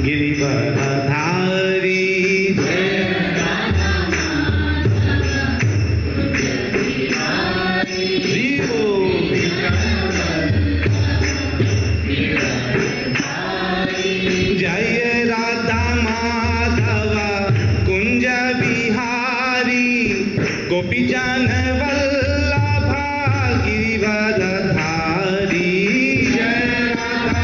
गिरिवरधारी जय राधा माधव कुंज बिहारी गोपी जन वल्लभा गिरिवरधारी जय राधा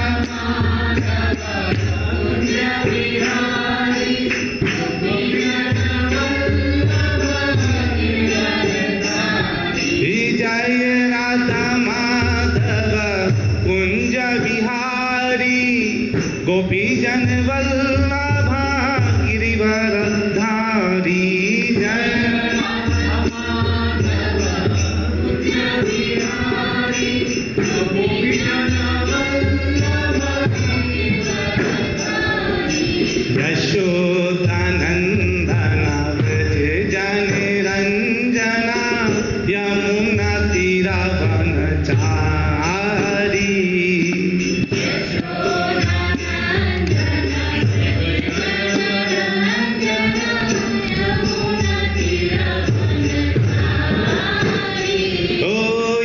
जय राधा माधव कुंज बिहारी गोपी जन वल्लभा गिरिवरधारी जय यशोदानंदन व्रज जन रंजना यमुना तीरावनचारी ओ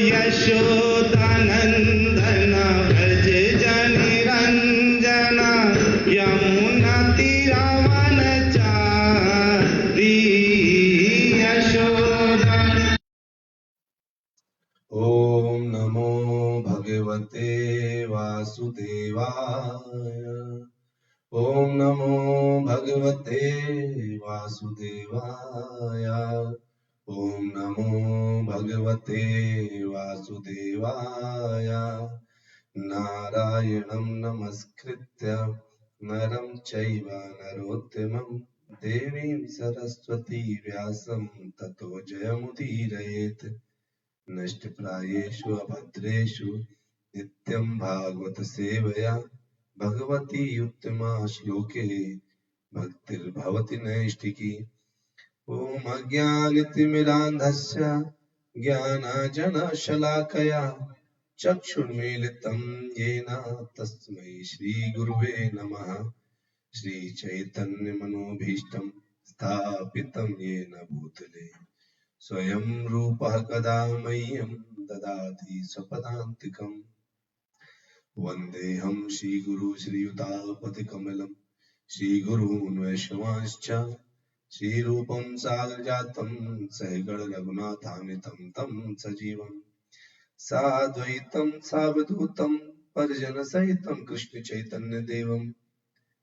यशोदानंदन व्रज जन रंजना यमुना तीरावनचारी यशोदा। ओम नमो भगवते वासुदेवाय। ओम नमो भगवते वासुदेवाय। ओम नमो भगवते वासुदेवाय। नारायणं नमस्कृत्य नरं चैव नरोत्तमं देवीं सरस्वती व्यासं ततो जयमुदीरयेत्। नष्टप्रायेषु अभद्रेषु नित्यं भागवत सेवया भगवती उत्तमा श्लोके भक्तिर्भवति नैष्टिकी। ॐ अज्ञानतिमिरान्धस्य ज्ञानाञ्जनशलाकया चक्षुर्मीलितं येन तस्मै श्रीगुरुवे नमः। श्रीचैतन्यमनोभीष्टं स्थापितं येन भूतले स्वयं रूपः कदा मह्यं ददाति स्वपदान्तिकम्। वन्देऽहं श्रीगुरु श्रीयुतापतिकमलं श्रीगुरून् वैष्णवांश्च श्रीरूपं साग्रजातं सहगण रघुनाथान्वितं तं सजीवम् साद्वैतं सावधूतं परिजनसहितं कृष्णचैतन्यदेवं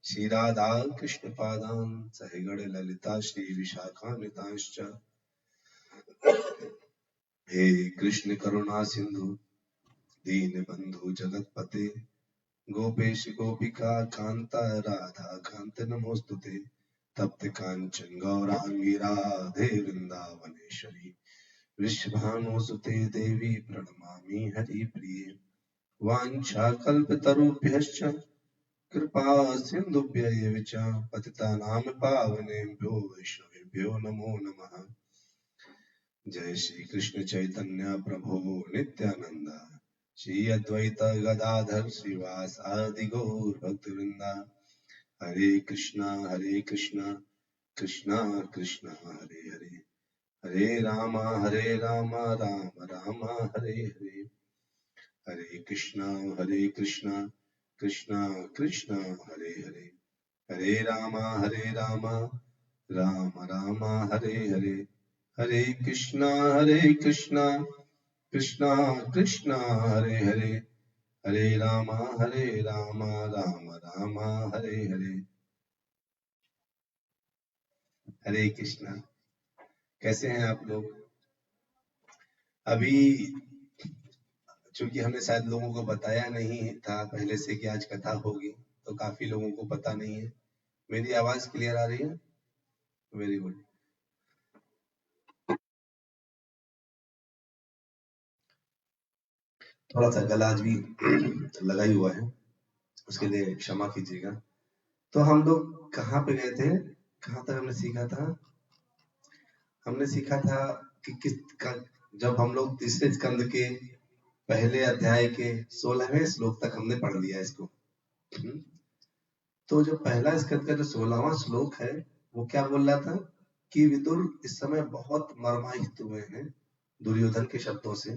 श्रीराधा कृष्णपादान् सहगण ललिता श्रीविशाखान्वितांश्च। हे कृष्ण करुणा सिंधु दीनबंधु जगतपते गोपेश गोपिका कांता राधा कांत नमोस्तुते। तप्त कांचन गौरांगी राधे वृंदावनेश्वरी वृषभानुसुते देवी प्रणमामि हरिप्रिये। वाञ्छाकल्पतरुभ्यश्च कृपा सिन्धुभ्यैव च पतितानां पावनेभ्यो वैष्णवेभ्यो नमो नमः। जय श्री कृष्ण चैतन्य प्रभु नित्यानंद श्री अद्वैत गदाधर श्रीवासादि गौर भक्तवृंदा। हरे कृष्णा कृष्णा कृष्णा हरे हरे हरे राम राम राम हरे हरे। हरे कृष्णा कृष्णा कृष्णा हरे हरे हरे राम राम राम हरे हरे। हरे कृष्णा कृष्णा कृष्णा हरे हरे हरे राम राम राम हरे हरे। हरे कृष्णा। कैसे हैं आप लोग? अभी चूंकि हमने शायद लोगों को बताया नहीं था पहले से कि आज कथा होगी, तो काफी लोगों को पता नहीं है। मेरी आवाज क्लियर आ रही है? Very good. थोड़ा सा गला आज भी लगा ही हुआ है, उसके लिए क्षमा कीजिएगा। तो हम लोग कहाँ पे गए थे? कहाँ तक हमने सीखा था? हमने सीखा था कि जब हम लोग तीसरे स्कंद के पहले अध्याय के 16वें श्लोक तक हमने पढ़ लिया इसको। तो जो पहला स्कंद का जो 16वां श्लोक है वो क्या बोल रहा था कि विदुर इस समय बहुत मर्माहित हुए हैं दुर्योधन के शब्दों से,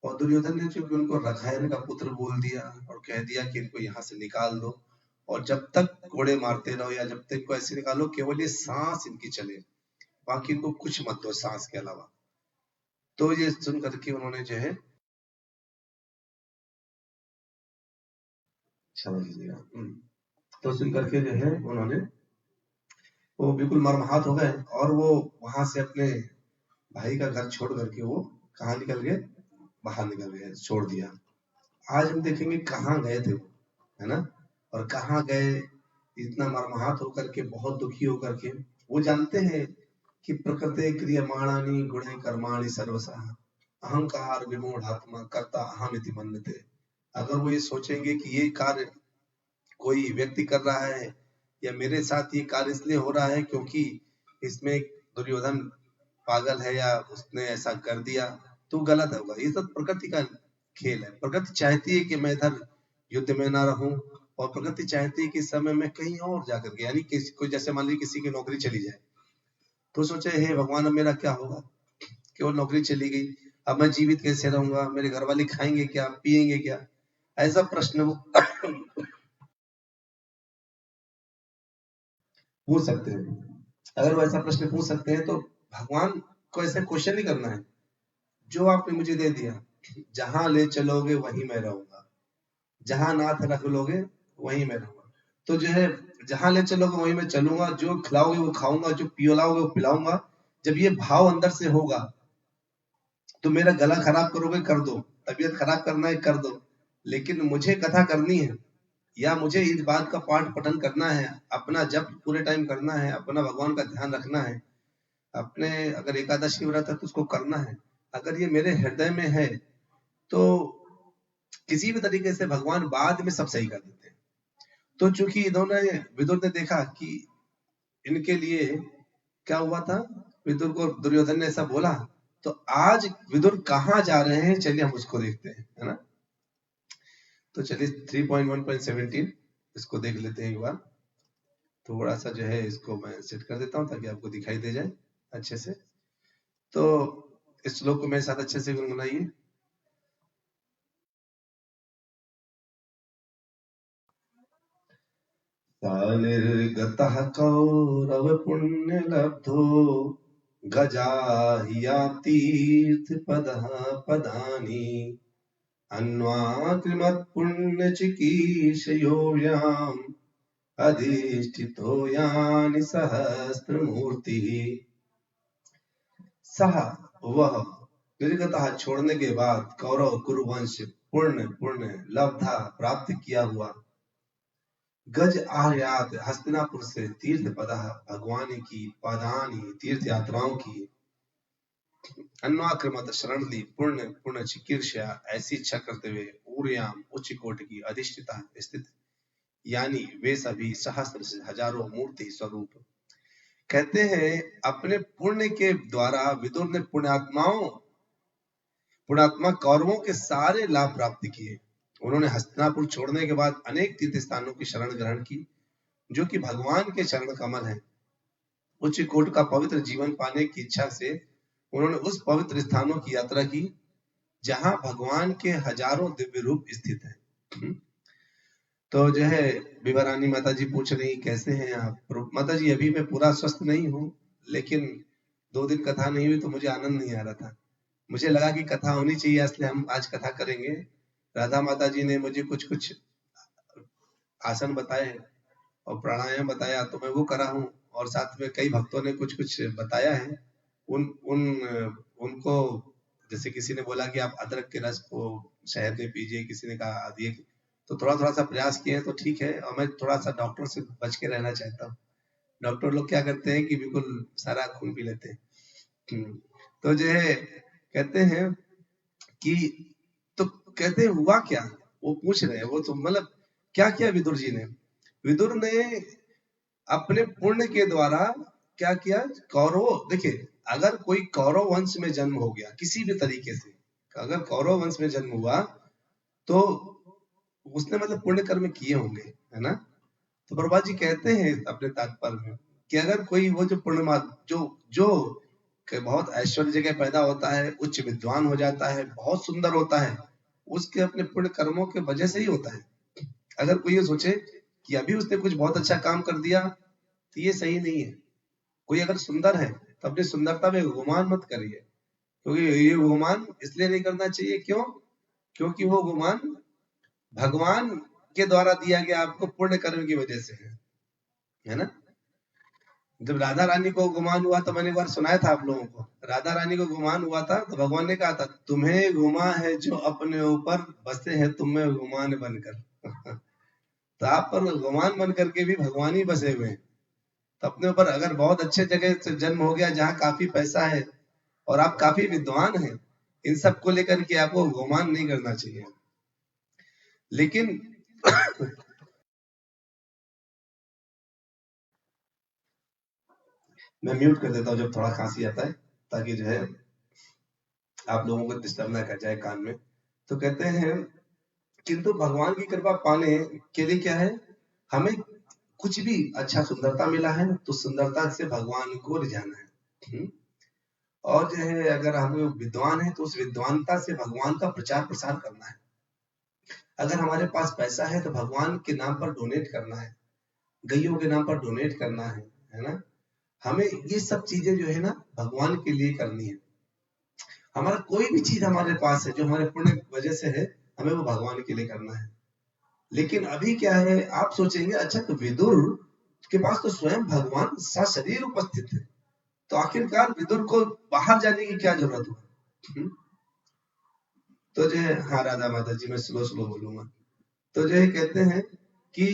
और दुर्योधन ने चूंकि उनको रखायन का पुत्र बोल दिया और कह दिया कि इनको यहाँ से निकाल दो, और जब तक कोड़े मारते रहो या जब तक इनको ऐसे निकालो केवल ये सांस इनकी चले, बाकी इनको कुछ मत दो सांस के अलावा। तो ये सुन करके उन्होंने जो है समझ लिया। तो सुन करके जो है उन्होंने वो बिल्कुल मर्माहत हो गए, और वो वहां से अपने भाई का घर छोड़ करके वो कहाँ निकल गए, बाहर निकल गए, छोड़ दिया। आज हम देखेंगे कहाँ गए थे वो, है ना, और कहाँ गए इतना मर्माहत होकर के, बहुत दुखी होकर के। वो जानते हैं कि प्रकृति क्रियमाणानि गुणे कर्माणि सर्वशः अहंकार विमूढ़ात्मा कर्ता अहमिति मन्यते। अगर वो ये सोचेंगे कि ये कार्य कोई व्यक्ति कर रहा है या मेरे साथ ये कार्य इसलिए हो रहा है क्योंकि इसमें दुर्योधन पागल है या उसने ऐसा कर दिया, तो गलत होगा। ये सब प्रकृति का खेल है। प्रकृति चाहती है कि मैं इधर युद्ध में ना रहूं, और प्रकृति चाहती है कि इस समय मैं कहीं और जाकर के, यानी किसी कोई, जैसे मान लीजिए किसी की नौकरी चली जाए तो सोचे हे भगवान अब मेरा क्या होगा, केवल नौकरी चली गई, अब मैं जीवित कैसे रहूंगा, मेरे घर वाले खाएंगे क्या, पिएंगे क्या, ऐसा प्रश्न वो पूछ सकते हैं। अगर वो ऐसा प्रश्न पूछ सकते हैं तो भगवान को ऐसा क्वेश्चन नहीं करना है। जो आपने मुझे दे दिया, जहां ले चलोगे वहीं मैं रहूंगा, जहां नाथ रख लोगे वहीं मैं रहूंगा। तो जो है जहां ले चलोगे वहीं मैं चलूंगा, जो खिलाओगे वो खाऊंगा, जो पिलाओगे वो पिलाऊंगा। जब ये भाव अंदर से होगा तो मेरा गला खराब करोगे कर दो, तबीयत खराब करना है कर दो, लेकिन मुझे कथा करनी है या मुझे इस बात का पाठ पठन करना है, अपना जप पूरे टाइम करना है, अपना भगवान का ध्यान रखना है, अपने अगर एकादशी व्रत है तो उसको करना है, अगर ये मेरे हृदय में है तो किसी भी तरीके से भगवान बाद में सब सही कर देते हैं। तो चूंकि इन्होंने विदुर ने देखा कि इनके लिए क्या हुआ था, विदुर को दुर्योधन ने ऐसा बोला, तो आज विदुर कहाँ जा रहे हैं चलिए हम उसको देखते हैं, है ना। तो चलिए 3.1.17 इसको देख लेते हैं एक बार। थोड़ा सा जो है इसको मैं सेट कर देता हूँ ताकि आपको दिखाई दे जाए अच्छे से। तो इस श्लोक को मेरे साथ अच्छे से गुनगुनाइए। निर्गतः कौरव पुण्य लब्धो गजाह्यातीर्थ पदानि अन्वाकृमत्पुण्य चिकीर्षयोर्याम् अधिष्ठितो यानि सहस्त्रमूर्तिः। सह वह निर्गतः छोड़ने के बाद कौरव कुरुवंश पुण्य लब्धा प्राप्त किया हुआ गज आर्यात हस्तिनापुर से तीर्थ पदा भगवान की पदानी तीर्थ यात्राओं की अन्वाक्रमत शरण ली पुण्य चिकीर्षा ऐसी इच्छा करते हुए ऊर्याम उच्च कोट की अधिष्ठिता स्थित, यानी वे सभी सहस्त्र से हजारों मूर्ति स्वरूप। कहते हैं अपने पुण्य के द्वारा विदुर ने पुण्यात्मा कौरवों के सारे लाभ प्राप्त किए। उन्होंने हस्तिनापुर छोड़ने के बाद अनेक तीर्थ स्थानों की शरण ग्रहण की जो कि भगवान के चरण कमल है। उच्च कोट का पवित्र जीवन पाने की इच्छा से उन्होंने उस पवित्र स्थानों की यात्रा की जहां भगवान के हजारों दिव्य रूप स्थित हैं। तो जो है विवरानी माता जी पूछ रही कैसे हैं आप। माता जी अभी मैं पूरा स्वस्थ नहीं हूँ, लेकिन 2 दिन कथा नहीं हुई तो मुझे आनंद नहीं आ रहा था। मुझे लगा कि कथा होनी चाहिए, इसलिए हम आज कथा करेंगे। राधा माता जी ने मुझे कुछ आसन बताए और प्राणायाम बताया तो मैं वो करा हूँ, और साथ में कई भक्तों ने कुछ बताया है। उनको जैसे किसी ने बोला कि आप अदरक के रस को शहद में पीजिए, किसी ने कहा आदि, तो थोड़ा सा प्रयास किए हैं तो ठीक है। और मैं थोड़ा सा डॉक्टर से बच के रहना चाहता हूँ। डॉक्टर लोग क्या करते हैं कि बिल्कुल सारा खून पी लेते हैं। तो जो है कहते हैं कि तो कहते हैं हुआ क्या, वो पूछ रहे हैं वो तो मतलब क्या किया विदुर जी ने। विदुर ने अपने पुण्य के द्वारा क्या किया, कौरव, देखिए अगर कोई कौरव वंश में जन्म हो गया किसी भी तरीके से, अगर कौरव वंश में जन्म हुआ तो उसने मतलब पुण्य कर्म किए होंगे, है ना। तो प्रभुपाद जी कहते हैं अपने तात्पर्य में कि अगर कोई वो जो पूर्णिमा जो कि बहुत ऐश्वर्य जगह पैदा होता है, उच्च विद्वान हो जाता है, बहुत सुंदर होता है, उसके अपने पुण्य कर्मों के वजह से ही होता है। अगर कोई ये सोचे कि अभी उसने कुछ बहुत अच्छा काम कर दिया तो ये सही नहीं है। कोई अगर सुंदर है तो अपनी सुंदरता में गुमान मत करिए, क्योंकि ये गुमान इसलिए नहीं करना चाहिए। क्यों? क्योंकि वो गुमान भगवान के द्वारा दिया गया आपको पुण्य कर्म की वजह से है ना। जब राधा रानी को गुमान हुआ तो मैंने एक बार सुनाया था आप लोगों को, राधा रानी को गुमान हुआ था तो भगवान ने कहा था, तुम्हें गुमा है जो अपने ऊपर बसे हैं तुम्हें गुमान बनकर। तो आप पर गुमान बन करके भी भगवान ही बसे हुए हैं। तो अपने ऊपर अगर बहुत अच्छे जगह से जन्म हो गया जहाँ काफी पैसा है और आप काफी विद्वान हैं, इन सब को लेकर के आपको गुमान नहीं करना चाहिए। लेकिन मैं म्यूट कर देता हूँ जब थोड़ा खांसी आता है, ताकि जो है आप लोगों को डिस्टर्ब ना कर जाए कान में। तो कहते हैं किंतु भगवान की कृपा पाने के लिए क्या है, हमें कुछ भी अच्छा सुंदरता मिला है तो सुंदरता से भगवान को रिझाना है। और जो है अगर हम विद्वान है तो उस विद्वानता से भगवान का प्रचार प्रसार करना है। अगर हमारे पास पैसा है तो भगवान के नाम पर डोनेट करना है, गैयों के नाम पर डोनेट करना है ना। हमें ये सब चीजें जो है ना भगवान के लिए करनी है। हमारा कोई भी चीज हमारे पास है जो हमारे पुण्य वजह से है, हमें वो भगवान के लिए करना है। लेकिन अभी क्या है, आप सोचेंगे अच्छा तो विदुर के पास तो स्वयं भगवान सशरीर उपस्थित है, तो आखिरकार विदुर को बाहर जाने की क्या जरूरत हुआ। तो जो है, हाँ राधा माता जी, मैं स्लो स्लो बोलूंगा। तो जो है कहते हैं कि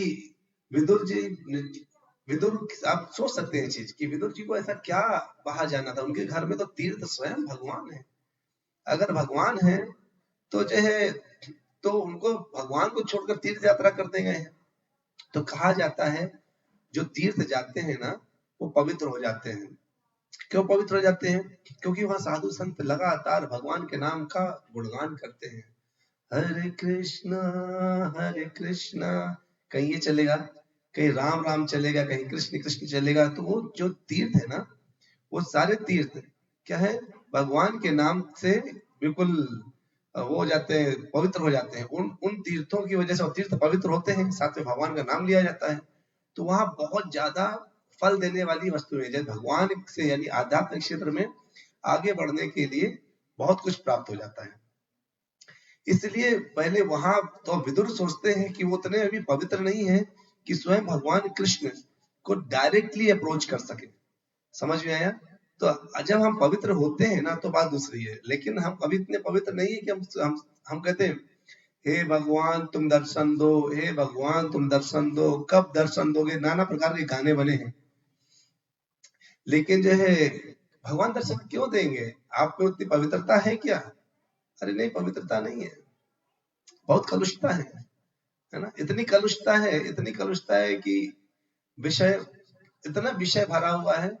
विदुर जी, विदुर आप सोच सकते हैं चीज कि विदुर जी को ऐसा क्या बाहर जाना था, उनके घर में तो तीर्थ स्वयं भगवान है। अगर भगवान है तो जो है तो उनको भगवान को छोड़कर तीर्थ यात्रा कर देंगे। तो कहा जाता है जो तीर्थ जाते हैं ना वो पवित्र हो जाते हैं। क्यों पवित्र हो जाते हैं? क्योंकि वहां साधु संत लगातार भगवान के नाम का गुणगान करते हैं। हरे कृष्णा कहीं ये चलेगा, कहीं राम राम चलेगा, कहीं कृष्ण कृष्ण चलेगा। तो वो जो तीर्थ है ना, वो सारे तीर्थ क्या है, भगवान के नाम से बिल्कुल वो हो जाते हैं, पवित्र हो जाते हैं। उन तीर्थों की वजह से वो तीर्थ पवित्र होते हैं, साथ में भगवान का नाम लिया जाता है। तो वहां बहुत ज्यादा फल देने वाली वस्तु है, जैसे भगवान से यानी आध्यात्मिक क्षेत्र में आगे बढ़ने के लिए बहुत कुछ प्राप्त हो जाता है। इसलिए पहले वहां तो विदुर सोचते हैं कि वो उतने अभी पवित्र नहीं है कि स्वयं भगवान कृष्ण को डायरेक्टली अप्रोच कर सके। समझ में आया? तो जब हम पवित्र होते हैं ना तो बात दूसरी है, लेकिन हम अभी इतने पवित्र नहीं है कि हम कहते हैं हे भगवान तुम दर्शन दो, हे भगवान तुम दर्शन दो, कब दर्शन दोगे। नाना प्रकार के गाने बने हैं, लेकिन जो है भगवान दर्शन क्यों देंगे? आप में उतनी पवित्रता है क्या? अरे नहीं, पवित्रता नहीं है, बहुत कलुषता है ना। इतनी कलुषता है कि विषय, इतना विषय भरा हुआ है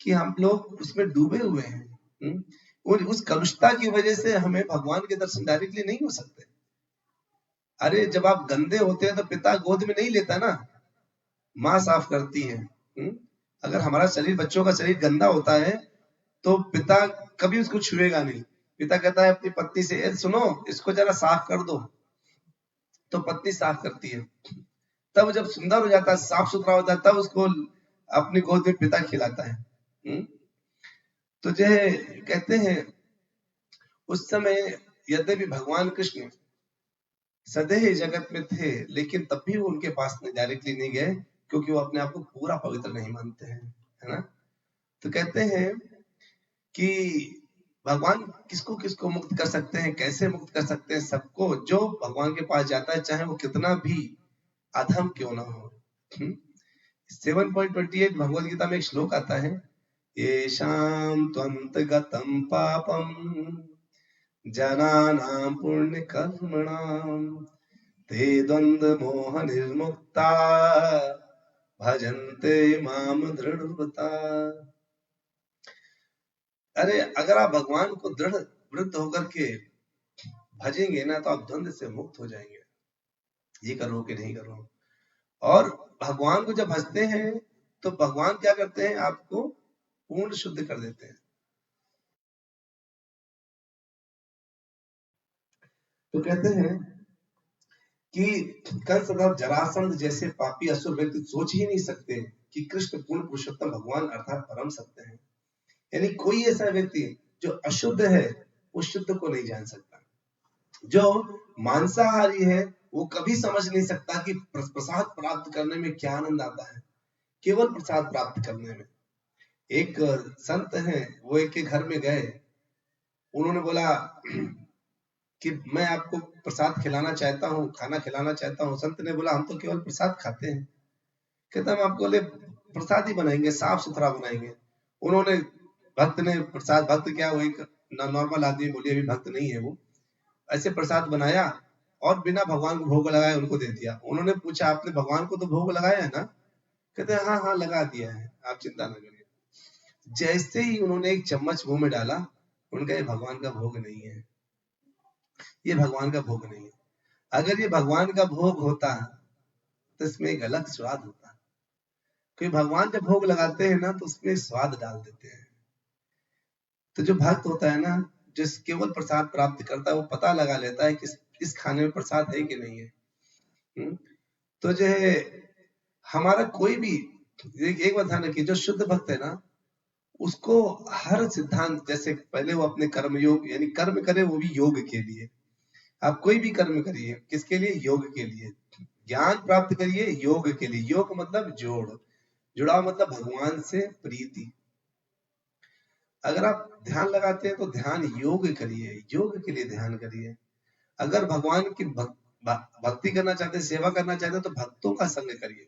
कि हम लोग उसमें डूबे हुए हैं। और उस कलुषता की वजह से हमें भगवान के दर्शन डायरेक्टली नहीं हो सकते। अरे जब आप गंदे होते हैं तो पिता गोद में नहीं लेता ना, माँ साफ करती है। अगर हमारा शरीर, बच्चों का शरीर गंदा होता है तो पिता कभी उसको छुएगा नहीं। पिता कहता है अपनी पत्नी से, सुनो इसको जरा साफ कर दो, तो पत्नी साफ करती है। तब जब सुंदर हो जाता है, साफ सुथरा होता है, तब उसको अपनी गोद में पिता खिलाता है। तो जो है कहते हैं उस समय यद्यपि भगवान कृष्ण सदैव जगत में थे, लेकिन तब भी वो उनके पास डायरेक्टली नहीं गए, क्योंकि वो अपने आप को पूरा पवित्र नहीं मानते हैं, है ना। तो कहते हैं कि भगवान किसको किसको मुक्त कर सकते हैं, कैसे मुक्त कर सकते हैं? सबको। जो भगवान के पास जाता है, चाहे वो कितना भी अधम क्यों ना हो। 7.28 भगवद गीता में एक श्लोक आता है, येषां त्वन्तगतं पापं जनानां पुण्यकर्मणां ते द्वन्द्वमोह निर्मुक्ता भजन्ते माम दृढ़व्रता। अरे अगर आप भगवान को दृढ़ वृत्त होकर के भजेंगे ना तो आप द्वंद्व से मुक्त हो जाएंगे। ये करो कि नहीं करो। और भगवान को जब हंसते हैं तो भगवान क्या करते हैं, आपको पूर्ण शुद्ध कर देते हैं। तो कहते हैं कि कंस और जरासंध जैसे पापी असुर व्यक्ति सोच ही नहीं सकते कि कृष्ण पूर्ण पुरुषोत्तम भगवान अर्थात परम सत्य है। यानी कोई ऐसा व्यक्ति जो अशुद्ध है वो शुद्ध को नहीं जान सकता। जो मांसाहारी है वो कभी समझ नहीं सकता कि प्रसाद प्राप्त करने में क्या आनंद आता है, केवल प्रसाद प्राप्त करने में। एक संत है, वो एक के घर में गए, उन्होंने बोला कि मैं आपको प्रसाद खिलाना चाहता हूँ, खाना खिलाना चाहता हूँ। संत ने बोला हम तो केवल प्रसाद खाते हैं। कहता हम आपको प्रसाद ही बनाएंगे, साफ सुथरा बनाएंगे। उन्होंने, भक्त ने प्रसाद, भक्त क्या, वो एक नॉर्मल आदमी, बोली अभी भक्त नहीं है वो, ऐसे प्रसाद बनाया और बिना भगवान को भोग लगाए उनको दे दिया। उन्होंने पूछा आपने भगवान को तो भोग लगाया है ना? कहते हैं हाँ हाँ लगा दिया है, आप चिंता न करिए। जैसे ही उन्होंने एक चम्मच मुंह में डाला, उनका ये भगवान का भोग नहीं है, ये भगवान का भोग नहीं है। अगर ये भगवान का भोग होता तो इसमें एक अलग स्वाद होता। क्योंकि भगवान जब भोग लगाते हैं ना तो उसमें स्वाद डाल देते हैं। तो जो भक्त होता है ना, जो केवल प्रसाद प्राप्त करता है, वो पता लगा लेता है कि इस खाने में प्रसाद है कि नहीं है। तो जो है हमारा कोई भी, एक बात ध्यान रखिए, जो शुद्ध भक्त है ना उसको हर सिद्धांत, जैसे पहले वो अपने कर्म योग, यानी कर्म करे वो भी योग के लिए। आप कोई भी कर्म करिए, किसके लिए? योग के लिए। ज्ञान प्राप्त करिए योग के लिए। योग मतलब जोड़, जुड़ाव मतलब भगवान से प्रीति। अगर आप ध्यान लगाते हैं तो ध्यान योग करिए, योग के लिए ध्यान करिए। अगर भगवान की भक्ति करना चाहते हैं, सेवा करना चाहते हैं, तो भक्तों का संग करिए।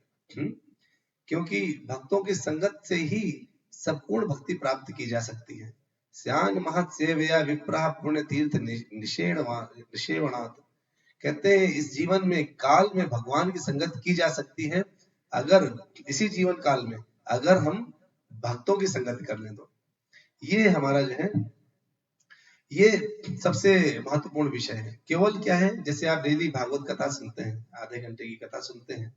क्योंकि भक्तों की संगत से ही संपूर्ण भक्ति प्राप्त की जा सकती है। श्यान महत सेवया विप्रा पुण्य तीर्थ निषेवणात्। कहते हैं इस जीवन में, काल में भगवान की संगत की जा सकती है, अगर इसी जीवन काल में अगर हम भक्तों की संगत कर लें तो। ये हमारा जो है ये सबसे महत्वपूर्ण विषय है। केवल क्या है, जैसे आप डेली भागवत कथा सुनते हैं, आधे घंटे की कथा सुनते हैं,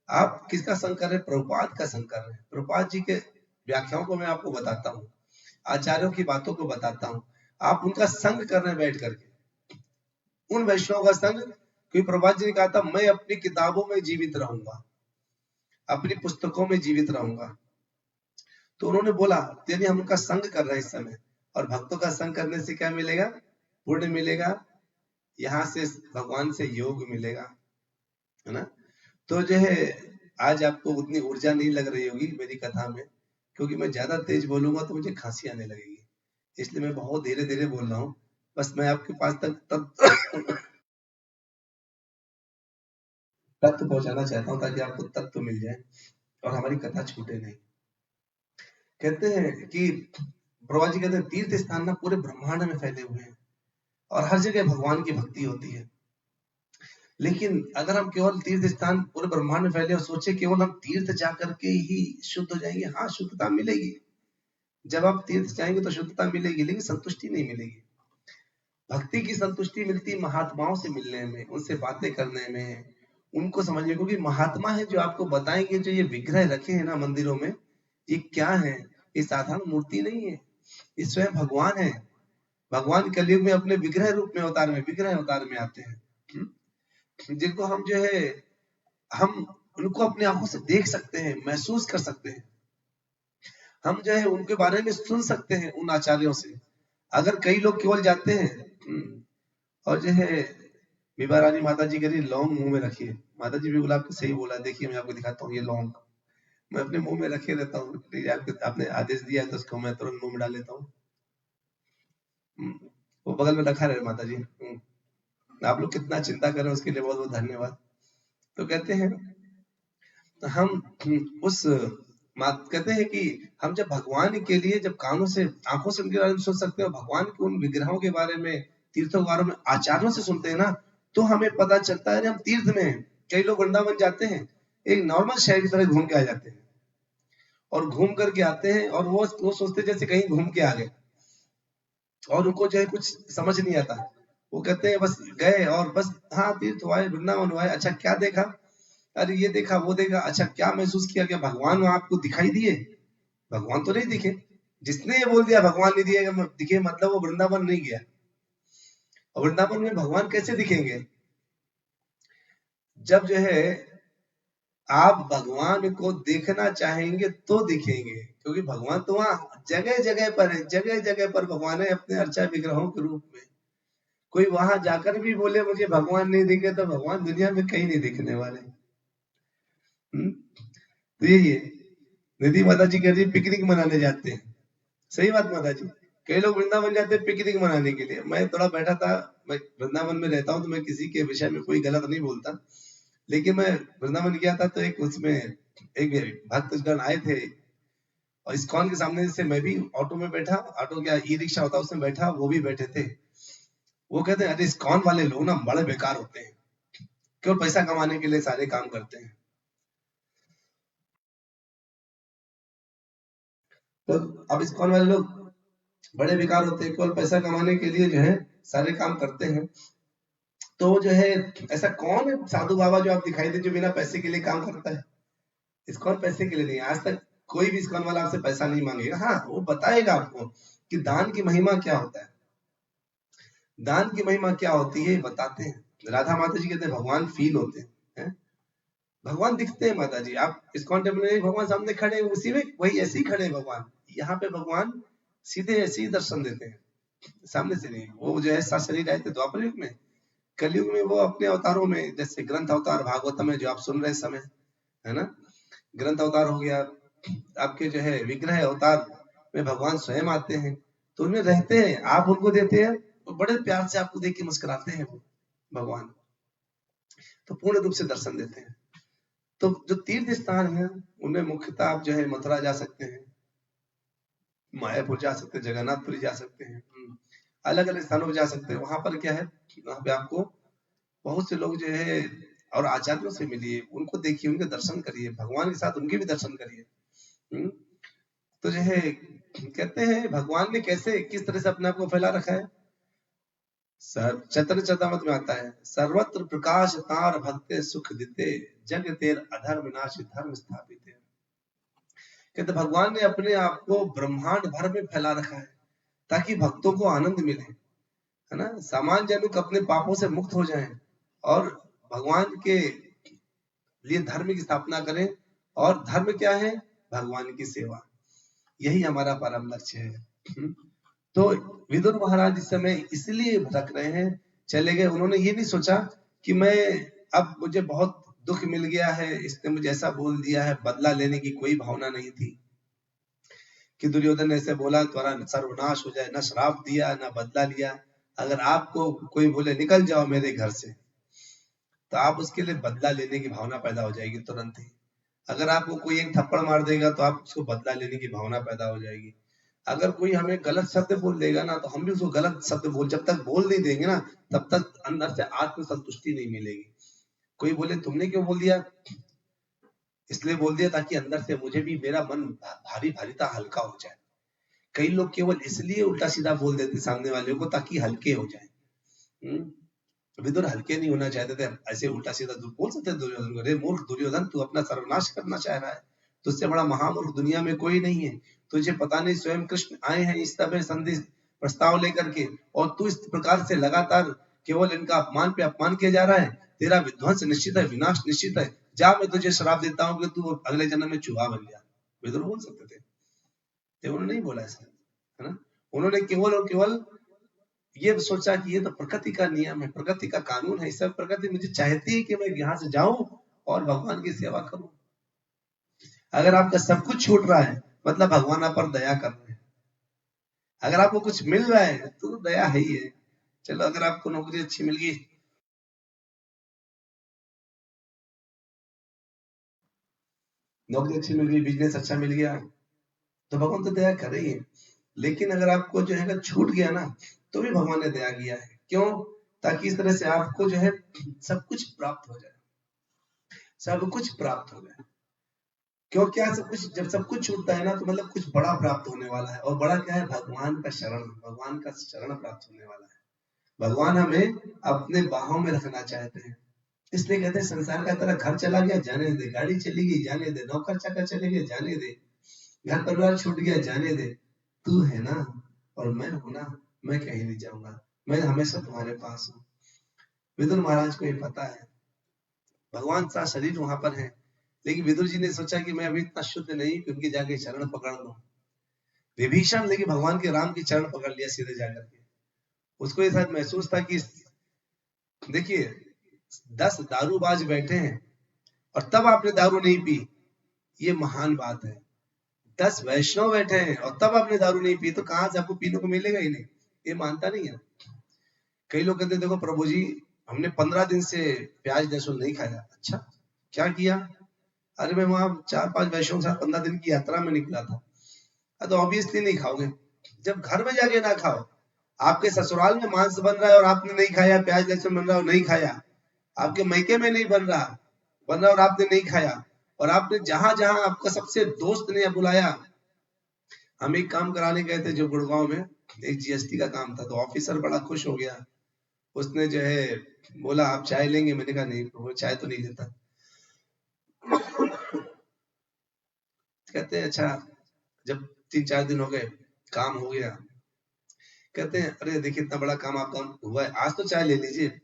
आप किसका संग कर रहे हैं? प्रभुपाद का संग कर रहे हैं। प्रभुपाद जी के व्याख्याओं को मैं आपको बताता हूँ, आचार्यों की बातों को बताता हूँ, आप उनका संग कर रहे हैं बैठ करके, उन वैष्णव का संग। क्योंकि प्रभुपाद जी ने कहा था मैं अपनी किताबों में जीवित रहूंगा, अपनी पुस्तकों में जीवित रहूंगा। तो उन्होंने बोला यानी हम उनका संग कर रहे हैं इस समय। और भक्तों का संग करने से क्या मिलेगा? पुण्य मिलेगा, यहाँ से भगवान से योग मिलेगा, है ना? तो जो है आज आपको उतनी ऊर्जा नहीं लग रही होगी मेरी कथा में, क्योंकि मैं ज्यादा तेज बोलूंगा तो मुझे खांसी आने लगेगी, इसलिए मैं बहुत धीरे धीरे बोल रहा हूँ। बस मैं आपके पास तत्व पहुंचाना चाहता हूँ, ताकि आपको तत्व मिल जाए और हमारी कथा छूटे नहीं। कहते हैं कि प्रभा जी कहते हैं तीर्थ स्थान ना पूरे ब्रह्मांड में फैले हुए हैं और हर जगह भगवान की भक्ति होती है। लेकिन अगर हम केवल तीर्थ स्थान पूरे ब्रह्मांड में फैले और सोचे केवल हम तीर्थ जाकर के ही शुद्ध हो जाएंगे, हाँ शुद्धता मिलेगी, जब आप तीर्थ जाएंगे तो शुद्धता मिलेगी, लेकिन संतुष्टि नहीं मिलेगी। भक्ति की संतुष्टि मिलती महात्माओं से मिलने में, उनसे बातें करने में, उनको समझने, क्योंकि महात्मा है जो आपको बताएंगे जो ये विग्रह रखे हैं ना मंदिरों में, ये क्या है? ये साधारण मूर्ति नहीं है, ये स्वयं भगवान है। भगवान कलयुग में अपने विग्रह रूप में विग्रह अवतार में आते हैं, जिनको हम जो है हम उनको अपनी आंखों से देख सकते हैं, महसूस कर सकते हैं, हम जो है उनके बारे में सुन सकते हैं उन आचार्यों से। अगर कई लोग केवल जाते हैं और जो है विभा रानी माता जी कह रही लौंग मुंह में रखिए, माता जी भी बोला आपको सही बोला, देखिए मैं आपको दिखाता हूँ, ये लौंग मैं अपने मुंह में रखे रहता हूँ, आपने आदेश दिया है तो उसको मैं तुरंत मुंह में डाल लेता हूँ। वो बगल में रखा रहे माता जी। आप लोग कितना चिंता कर रहे हैं उसके लिए बहुत बहुत धन्यवाद। तो कहते हैं हम उस कहते हैं कि हम जब भगवान के लिए जब कानों से आंखों से उनके बारे में सुन सकते हैं, भगवान के उन विग्रहों के बारे में, तीर्थों के बारे में आचार्यों से सुनते हैं ना, तो हमें पता चलता है हम तीर्थ में हैं। कई लोग वृंदावन जाते हैं, एक नॉर्मल शहर की तरह घूम के आ जाते हैं और घूम करके आते हैं और वो सोचते जैसे कहीं घूम के आ गए और उनको जो है कुछ समझ नहीं आता। वो कहते हैं बस गए और बस हाँ तीर्थ हुआ, वृंदावन हुआ, अच्छा क्या देखा? अरे ये देखा वो देखा, अच्छा क्या महसूस किया, क्या भगवान वहां आपको दिखाई दिए? भगवान तो नहीं दिखे। जिसने ये बोल दिया भगवान नहीं दिखे मतलब वो वृंदावन नहीं गया। और वृंदावन में भगवान कैसे दिखेंगे? जब जो है आप भगवान को देखना चाहेंगे तो दिखेंगे, क्योंकि भगवान तो वहां जगह जगह पर है, जगह जगह पर भगवान है अपने अर्चा विग्रहों के रूप में। कोई वहां जाकर भी बोले मुझे भगवान नहीं दिखे, तो भगवान दुनिया में कहीं नहीं दिखने वाले। तो यही है। निधि माता जी कह रही पिकनिक मनाने जाते हैं। सही बात माता जी, कई लोग वृंदावन जाते हैं पिकनिक मनाने के लिए। मैं थोड़ा बैठा था, मैं वृंदावन में रहता हूँ तो मैं किसी के विषय में कोई गलत नहीं बोलता, लेकिन मैं वृंदावन गया था तो एक उसमें एक भक्तगण आए थे और इस्कॉन के सामने से मैं भी ऑटो में बैठा, ऑटो क्या ई रिक्शा होता है उसमें बैठा, वो भी बैठे थे। वो कहते हैं अरे इस्कॉन वाले लोग ना बड़े बेकार होते हैं, केवल पैसा कमाने के लिए सारे काम करते हैं। तो अब इस्कॉन वाले लोग बड़े बेकार होते हैं, केवल पैसा कमाने के लिए जो है सारे काम करते हैं। तो जो है ऐसा कौन है साधु बाबा जो आप दिखाई दे जो बिना पैसे के लिए काम करता है? इस्कॉन पैसे के लिए नहीं, आज तक कोई भी इस्कॉन वाला आपसे पैसा नहीं मांगेगा। हाँ वो बताएगा आपको कि दान की महिमा क्या होता है, दान की महिमा क्या होती है बताते हैं। राधा माता जी कहते हैं भगवान फील होते हैं, भगवान दिखते हैं माता जी। आप इस्कॉन टेम्पल में भगवान सामने खड़े हैं, उसी में वही ऐसे ही खड़े हैं भगवान। यहाँ पे भगवान सीधे ऐसे ही दर्शन देते हैं, सामने से नहीं। वो जो है शरीर आए थे द्वापर युग में, कलयुग में वो अपने अवतारों में, जैसे ग्रंथ अवतार भागवतम है जो आप सुन रहे समय, है ना, ग्रंथ अवतार हो गया, आपके जो है विग्रह अवतार में भगवान स्वयं आते हैं, तो उनमें रहते हैं, आप उनको देते हैं तो बड़े प्यार से आपको देख के मुस्कुराते हैं वो भगवान, तो पूर्ण रूप से दर्शन देते हैं। तो जो तीर्थ स्थान है उनमें मुख्यतः आप जो है मथुरा जा सकते हैं, मायापुर जा सकते हैं, जगन्नाथपुरी जा सकते हैं, अलग अलग स्थानों पर जा सकते हैं। वहां पर क्या है, वहां पे आपको बहुत से लोग जो है, और आचार्यों से मिलिए, उनको देखिए, उनके दर्शन करिए, भगवान के साथ उनके भी दर्शन करिए। तो जो है कहते हैं भगवान ने कैसे किस तरह से अपने आप को फैला रखा है। चैतन्य चरितामृत में आता है, सर्वत्र प्रकाश तार भक्ते सुख दिते, जग तेर अधर्म नाश धर्म स्थापित है। कहते भगवान ने अपने आप को ब्रह्मांड भर में फैला रखा है ताकि भक्तों को आनंद मिले, है ना, सामान्य जन अपने पापों से मुक्त हो जाएं और भगवान के लिए धर्म की स्थापना करें। और धर्म क्या है? भगवान की सेवा, यही हमारा परम लक्ष्य है। तो विदुर महाराज इस समय इसलिए भटक रहे हैं, चले गए। उन्होंने ये नहीं सोचा कि मैं अब मुझे बहुत दुख मिल गया है, इसने मुझे ऐसा बोल दिया है, बदला लेने की कोई भावना नहीं थी कि दुर्योधन ने ऐसे बोला तुम्हारा सर्वनाश हो जाए, न श्राप दिया न बदला लिया। अगर आपको कोई बोले निकल जाओ मेरे घर से, तो आप उसके लिए बदला लेने की भावना पैदा हो जाएगी तुरंत ही। अगर आपको कोई एक थप्पड़ मार देगा तो आप उसको बदला लेने की भावना पैदा हो जाएगी। अगर कोई हमें गलत शब्द बोल देगा ना, तो हम भी उसको गलत शब्द बोल, जब तक बोल नहीं देंगे ना तब तक अंदर से आत्म संतुष्टि नहीं मिलेगी। कोई बोले तुमने क्यों बोल दिया, इसलिए बोल दिया ताकि अंदर से मुझे भी मेरा मन भारी भारीता हल्का हो जाए। कई लोग केवल इसलिए उल्टा सीधा बोल देते सामने वाले को ताकि हल्के हो जाए। विदुर हल्के नहीं होना चाहते थे, ऐसे उल्टा सीधा बोल सकते दुर्योधन को, अरे मूर्ख दुर्योधन तू अपना सर्वनाश करना चाह रहा है, तुझसे बड़ा महामूर्ख दुनिया में कोई नहीं है, तुझे पता नहीं स्वयं कृष्ण आए हैं इस समय संदेश प्रस्ताव लेकर के, और तू इस प्रकार से लगातार केवल इनका अपमान पे अपमान किया जा रहा है, तेरा विध्वंस निश्चित है, विनाश निश्चित है, जा मैं तुझे श्राप देता हूँ कि तू अगले जन्म में चूहा बन जा। विदुर बोल सकते थे, उन्होंने नहीं बोला ऐसा, है ना। उन्होंने केवल और केवल ये सोचा कि ये तो प्रकृति का नियम है, प्रकृति का कानून है, सब प्रकृति मुझे चाहती है कि मैं यहाँ से जाऊं और भगवान की सेवा करूं। अगर आपका सब कुछ छूट रहा है मतलब भगवान आप पर दया कर रहे हैं। अगर आपको कुछ मिल रहा है तो दया है ही है। चलो अगर आपको नौकरी अच्छी मिल गई, बिजनेस अच्छा मिल गया, तो भगवान तो दया कर रही है। लेकिन अगर आपको जो है छूट गया ना, तो भी भगवान ने दया किया है। क्यों? ताकि इस तरह से आपको जो है सब कुछ प्राप्त हो जाए, सब कुछ प्राप्त हो जाए। क्यों? क्या सब कुछ, जब सब कुछ छूटता है ना तो मतलब कुछ बड़ा प्राप्त होने वाला है। और बड़ा क्या है? भगवान का शरण, भगवान का शरण प्राप्त होने वाला है। भगवान हमें अपने बाहों में रखना चाहते हैं। इसलिए कहते हैं संसार का तेरा घर चला गया जाने दे, गाड़ी चली गई जाने दे, नौकर चाकर चले गए जाने दे, घर परिवार छूट गया जाने दे, तू है ना और मैं हूं ना, मैं कहीं नहीं जाऊंगा, मैं हमेशा तुम्हारे पास हूँ। विदुर महाराज को ये पता है, भगवान का शरीर वहां पर है, लेकिन विदुर जी ने सोचा कि मैं अभी इतना शुद्ध नहीं कि उनके जाके चरण पकड़ लूं। विभीषण लेकिन भगवान के राम के चरण पकड़ लिया सीधे जाकर के। उसको ये शायद महसूस था कि देखिए 10 दारूबाज बैठे हैं और तब आपने दारू नहीं पी, ये महान बात है। 10 वैष्णव बैठे हैं और तब आपने दारू नहीं पी, तो कहां से आपको पीने को मिलेगा ही नहीं, ये मानता नहीं है। कई लोग कहते हैं देखो प्रभु जी हमने 15 दिन से प्याज लहसुन नहीं खाया। अच्छा क्या किया? अरे मैं वहां 4-5 वैष्णव के साथ 15 दिन की यात्रा में निकला था। तो ऑब्वियसली नहीं खाओगे। जब घर में जाके ना खाओ, आपके ससुराल में मांस बन रहा है और आपने नहीं खाया, प्याज लहसुन बन रहा है और नहीं खाया, आपके मैके में नहीं बन रहा और आपने नहीं खाया, और आपने जहां जहां आपका सबसे दोस्त ने बुलाया। हम एक काम कराने गए थे जो गुड़गांव में, एक जीएसटी का काम था, तो ऑफिसर बड़ा खुश हो गया। उसने जो है बोला आप चाय लेंगे? मैंने कहा नहीं, वो चाय तो नहीं लेता। कहते हैं अच्छा, जब 3-4 दिन हो गए, काम हो गया, कहते हैं अरे देखिए इतना बड़ा काम आपका हुआ है, आज तो चाय ले लीजिए।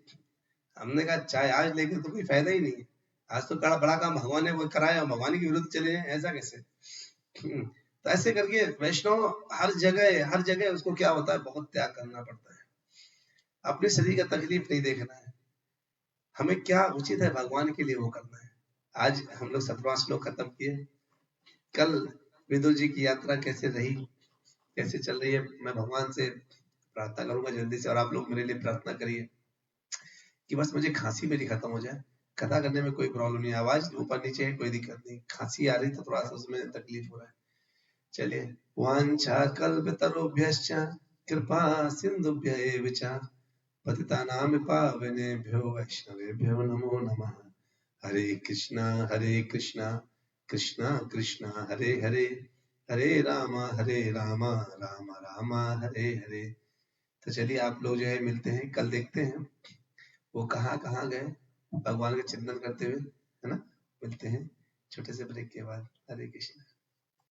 हमने कहा चाय आज लेके तो कोई फायदा ही नहीं है, आज तो बड़ा काम भगवान ने वो कराया और भगवान के विरुद्ध चले हैं, ऐसा कैसे? तो ऐसे करके वैष्णव हर जगह उसको क्या होता है, बहुत त्याग करना पड़ता है। अपने शरीर का तकलीफ नहीं देखना है, हमें क्या उचित है भगवान के लिए वो करना है। आज हम लोग 17वां श्लोक खत्म किए। कल विदुर जी की यात्रा कैसे रही, कैसे चल रही है, मैं भगवान से प्रार्थना करूंगा जल्दी से, और आप लोग मेरे लिए प्रार्थना करिए कि बस मुझे खांसी मेरी खत्म हो जाए। कथा करने में कोई प्रॉब्लम नहीं, आवाज ऊपर नीचे है कोई दिक्कत नहीं, खांसी आ रही तो थोड़ा सा उसमें तकलीफ हो रहा है। चलिए, वांछा कल्पतरुभ्यश्च कृपा सिंधुभ्य एव च पतितानां पावनेभ्यो वैष्णवेभ्यो नमो नमः। हरे कृष्णा कृष्णा कृष्णा हरे हरे, हरे राम राम राम हरे हरे। तो चलिए आप लोग जो है मिलते हैं कल, देखते हैं वो कहाँ कहाँ गए भगवान का चिंतन करते हुए, है ना। मिलते हैं छोटे से ब्रेक के बाद। हरे कृष्ण।